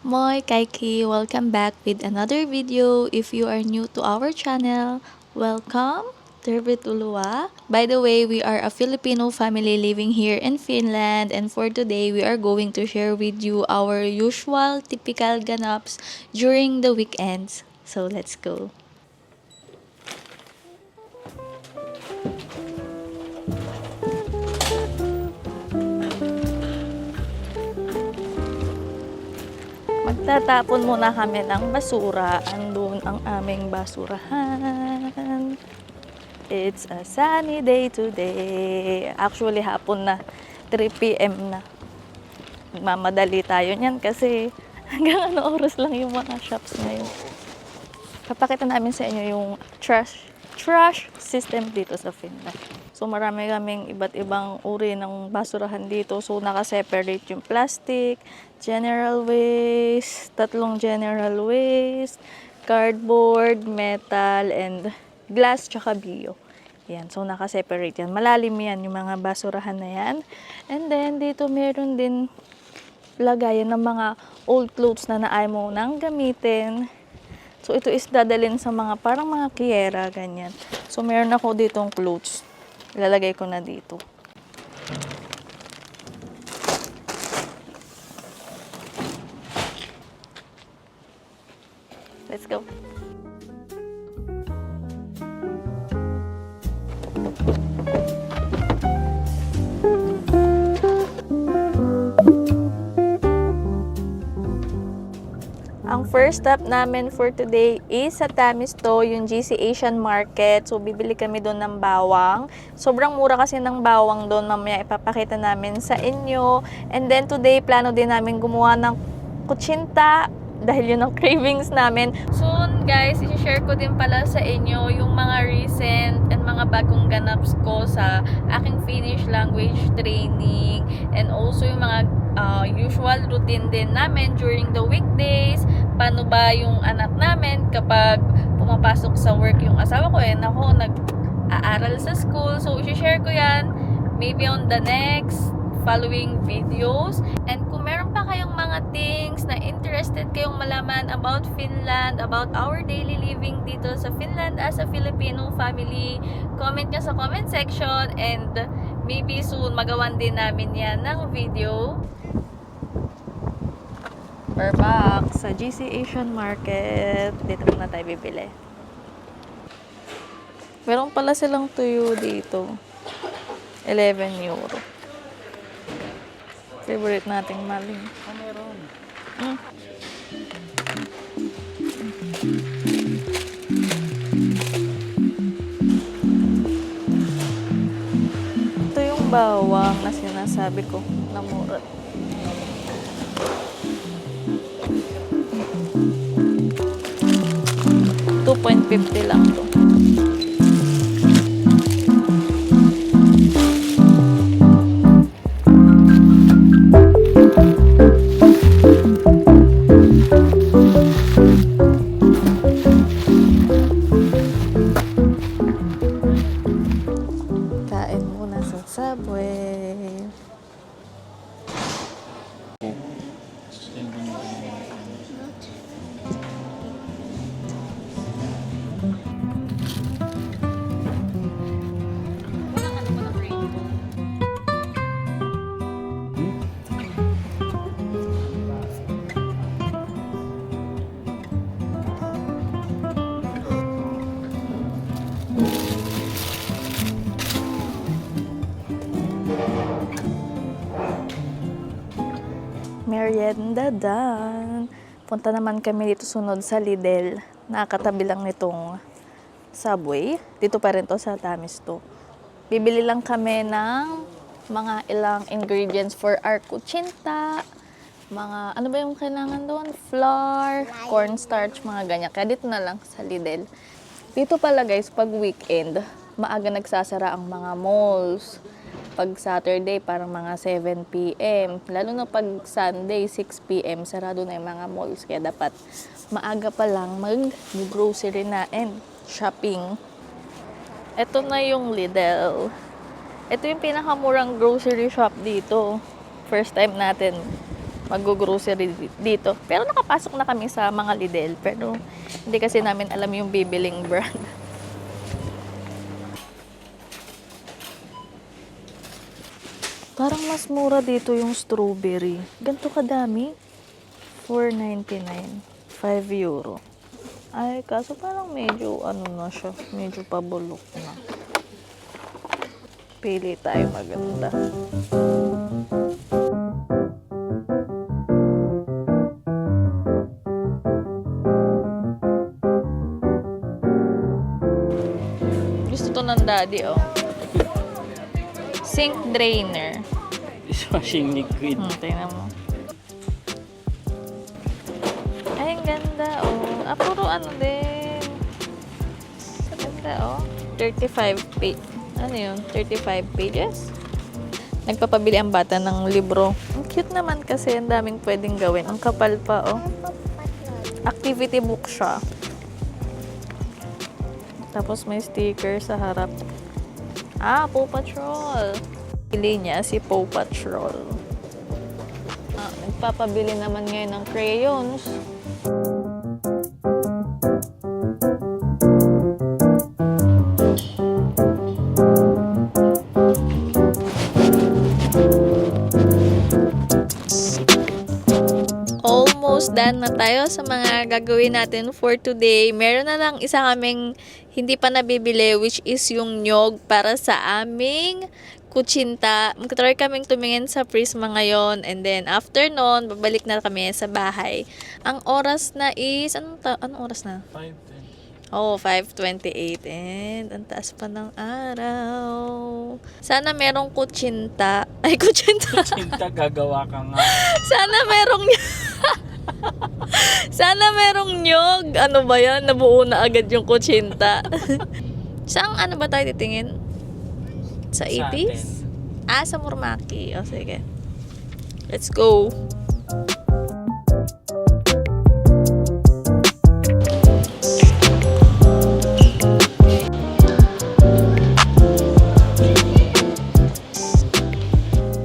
Moi Kaiki, welcome back with another video. If you are new to our channel, welcome. Tervetuloa. By the way, we are a Filipino family living here in Finland, and for today, we are going to share with you our usual typical ganaps during the weekends. So let's go. Magtatapon muna kami ng basura. Andun ang aming basurahan. It's a sunny day today. Actually, hapon na. 3 p.m. na. Magmamadali tayo niyan kasi hanggang ano oras lang yung mga shops ngayon. Papakita namin sa inyo yung trash system dito sa Finland. So marami kaming iba't ibang uri ng basurahan dito. So naka-separate yung plastic, general waste, 3 general waste, cardboard, metal, and glass tsaka bio. Yan, so naka-separate yan. Malalim yan yung mga basurahan na yan. And then dito meron din lagayan ng mga old clothes na naay mo nang gamitin. So ito is dadalhin sa mga parang mga kiyera, ganyan. So meron ako ditong clothes. Ilalagay ko na dito. Let's go. Ang first stop namin for today is sa Tamisto, yung GC Asian Market. So, bibili kami doon ng bawang. Sobrang mura kasi ng bawang doon. Mamaya ipapakita namin sa inyo. And then today, plano din namin gumawa ng kutsinta dahil yun ang cravings namin. Soon, guys, i-share ko din pala sa inyo yung mga recent and mga bagong ganaps ko sa aking Finnish language training. And also yung mga usual routine din namin during the weekdays. Paano ba yung anak namin kapag pumapasok sa work yung asawa ko, ako nag-aaral sa school. So, i-share ko yan maybe on the next following videos. And kung meron pa kayong mga things na interested kayong malaman about Finland, about our daily living dito sa Finland as a Filipino family, comment nyo sa comment section, and maybe soon magawan din namin yan ng video. We're back sa GC Asian Market. Dito muna tayo bibili. Meron pala silang tuyo dito. 11 euro. Favorite nating maling. Meron. Ito yung bawang na sinasabi ko na mura. $2.50 lang to. Kain muna sa Subway. Merienda done. Punta naman kami dito sunod sa Lidl. Nakakatabi lang nitong Subway. Dito pa rin to sa Tamisto. Bibili lang kami ng mga ilang ingredients for our kutsinta. Mga, ano ba yung kailangan doon? Flour, cornstarch, mga ganyan. Kaya dito na lang sa Lidl. Dito pala guys, pag weekend, maaga nagsasara ang mga malls. Pag Saturday, parang mga 7 p.m. Lalo na pag Sunday, 6 p.m. Sarado na yung mga malls. Kaya dapat maaga pa lang mag-grocery na and shopping. Ito na yung Lidl. Ito yung pinakamurang grocery shop dito. First time natin mag-grocery dito. Pero nakapasok na kami sa mga Lidl. Pero hindi kasi namin alam yung bibiling brand. Parang mas mura dito yung strawberry. Ganito kadami. 4.99. 5 euro. Ay, kaso parang medyo ano na siya. Medyo pabulok na. Pili tayo maganda. Gusto to ng daddy, oh. Sink drainer. Dishwashing liquid. Tingnan mo. Ay, ang ganda, oh. Puro ano din. Ang ganda, oh. 35 page. Ano yun? 35 pages? Nagpapabili ang bata ng libro. Ang cute naman kasi. Ang daming pwedeng gawin. Ang kapal pa, oh. Activity book siya. Tapos may sticker sa harap. Paw Patrol. Pili niya si Paw Patrol. Nagpapabili naman ngayon ng crayons. Almost done na tayo sa mga gagawin natin for today. Meron na lang isa kaming hindi pa nabibili, which is yung nyog para sa aming kutsinta. Mag-try kaming tumingin sa Prisma ngayon, and then after nun, babalik na kami sa bahay. Ang oras na is, anong oras na? 5:10. Oh, 5:28, and ang taas pa ng araw. Sana merong kutsinta. Ay, kutsinta. Kutsinta, gagawa ka nga. Sana merong Sana merong nyog. Ano ba yan? Nabuo na agad yung kutsinta. Saan ano ba tayo titingin? Sa 80s? Sa Murmaki. O, sige. Let's go.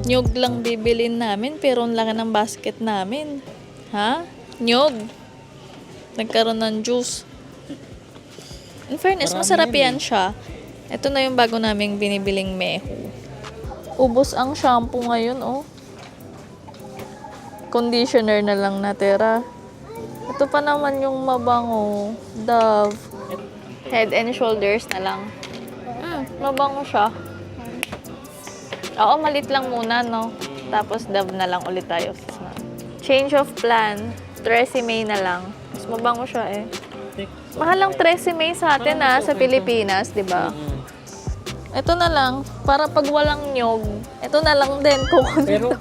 Nyog lang bibilin namin, pero ang laki ng basket namin. Ha? Nyog. Nagkaroon ng juice. In fairness, Marami masarap yan yan siya. Ito na yung bago naming binibiling meho. Ubos ang shampoo ngayon, oh. Conditioner na lang natira. Ito pa naman yung mabango. Dove. Head and Shoulders na lang. Mabango siya. Oo, malit lang muna, no? Tapos Dove na lang ulit tayo. Change of plan. Tresemme na lang. Mas mabango siya, eh. Mahal lang Tresemme sa atin, sa Pilipinas, di ba? Ito na lang, para pag walang nyog, ito na lang din. Pero,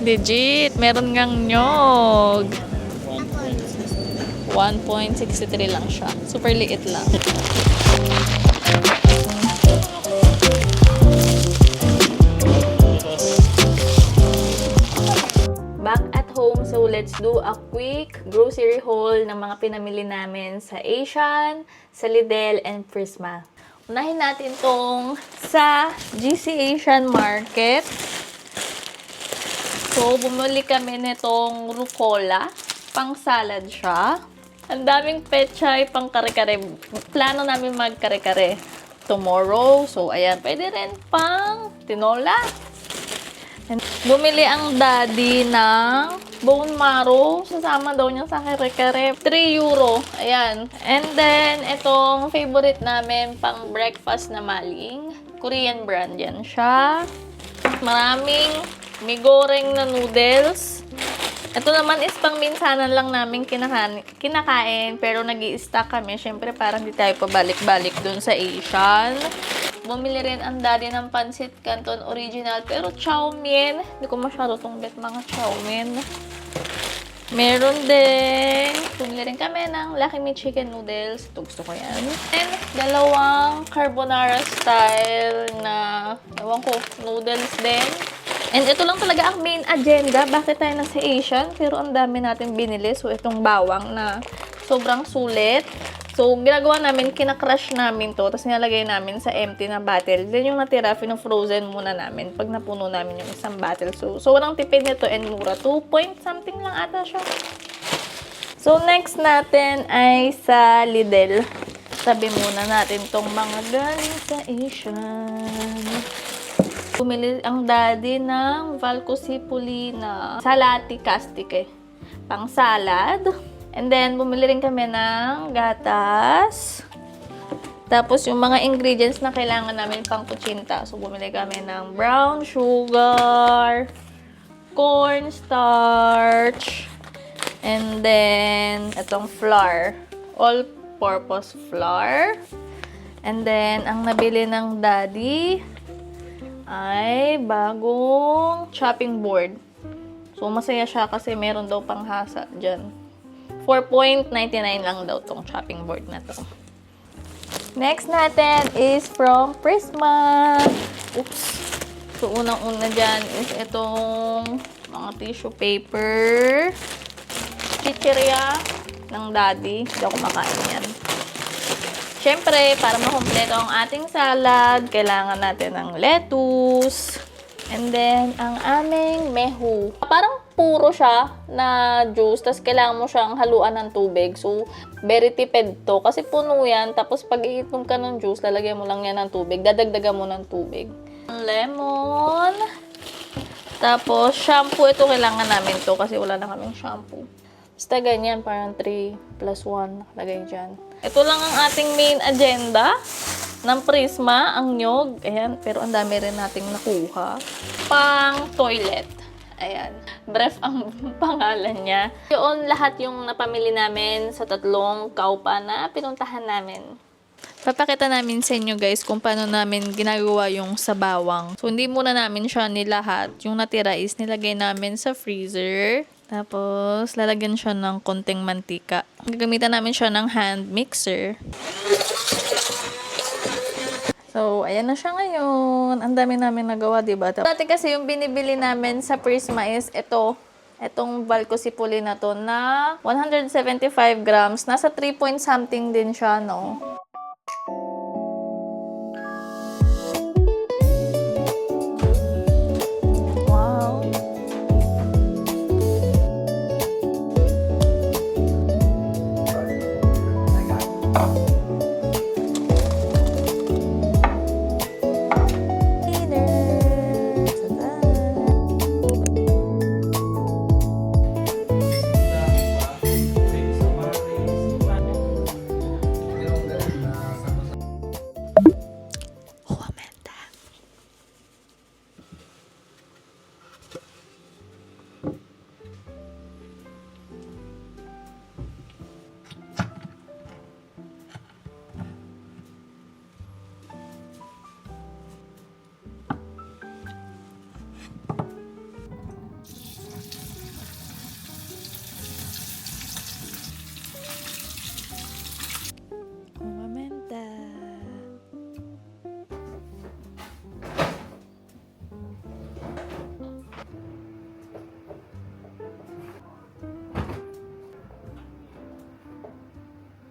Legit, meron ngang nyog. 1.63 lang siya. Super liit lang. Back at home, so let's do a quick grocery haul ng mga pinamili namin sa Asian, sa Lidl, and Prisma. Unahin natin tong sa GC Asian Market. So, bumili kami nitong rucola. Pang salad siya. Ang daming pechay, pang kare-kare. Plano namin mag-kare-kare tomorrow. So, ayan. Pwede rin pang tinola. And bumili ang daddy ng bone marrow. Sasama daw niya sa kare-kare. 3 euro. Ayan. And then, itong favorite namin, pang breakfast na maling. Korean brand yan siya. Maraming migoreng na noodles. Ito naman is pang minsanan lang namin kinakain. Pero nag-i-stock kami. Siyempre, parang di tayo pabalik-balik dun sa Asian. Bumili rin ang daddy ng Pancit Canton Original. Pero chow mein. Hindi ko masyado tong bet mga chow mein. Meron din. Bumili rin kami ng Lucky Me Chicken Noodles. Ito gusto ko yan. And dalawang carbonara style na, ewan ko, noodles din. And ito lang talaga ang main agenda. Bakit tayo nasa Asian? Pero ang dami natin binili. So, itong bawang na sobrang sulit. So, ginagawa namin, kinakrush namin to, tapos nilalagay namin sa empty na bottle. Then yung natira, frozen muna namin pag napuno namin yung isang bottle. So walang tipid nito and mura. 2 point something lang ata siya. So, next natin ay sa Lidl. Sabi muna natin tong mga galing sa Asian. Bumili ang daddy ng Valcosipuli salati castic pang salad. And then, bumili rin kami ng gatas. Tapos, yung mga ingredients na kailangan namin pang kutsinta. So, bumili kami ng brown sugar, cornstarch, and then, itong flour. All-purpose flour. And then, ang nabili ng daddy ay bagong chopping board. So, masaya siya kasi meron daw panghasa dyan. 4.99 lang daw tong chopping board na to. Next natin is from Prisma. Oops. So, unang-una dyan is itong mga tissue paper. Chichirya ng daddy. Hindi ako makain yan. Siyempre, para makompleto ang ating salad, kailangan natin ng lettuce. And then, ang aming mehu. Parang puro siya na juice, tapos kailangan mo siyang haluan ng tubig. So, very tipid to. Kasi puno yan, tapos pag iinom ka ng juice, lalagyan mo lang yan ng tubig. Dadagdagan mo ng tubig. Lemon. Tapos, shampoo. Ito kailangan namin to kasi wala na kaming shampoo. Basta ganyan, parang 3 plus 1 nakalagay dyan. Ito lang ang ating main agenda ng Prisma, ang nyog. Ayan, pero ang dami rin nating nakuha. Pang toilet. Ayan. Bref ang pangalan niya. Yun lahat yung napamili namin sa 3 kaupa na pinuntahan namin. Papakita namin sa inyo guys kung paano namin ginagawa yung sa bawang. So, hindi muna namin siya nilahat. Yung natira is nilagay namin sa freezer. Tapos, lalagyan siya ng konting mantika. Gagamitan namin siya ng hand mixer. So, ayan na siya ngayon. Ang dami namin nagawa, diba? Dati kasi yung binibili namin sa Prisma is itong Valcosipuli na to na 175 grams. Nasa 3 point something din siya, no? Wow.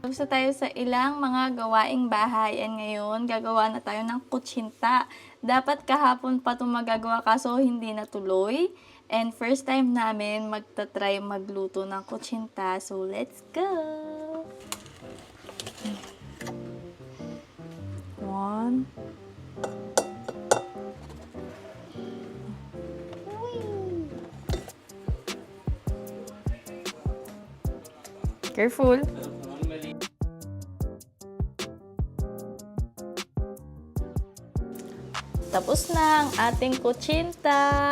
Tapos na tayo sa ilang mga gawaing bahay. And ngayon, gagawa na tayo ng kutsinta. Dapat kahapon pa ito magagawa kaso hindi natuloy. And first time namin magta-try magluto ng kutsinta. So, let's go! 1. Careful! Tapos na ang ating kutsinta.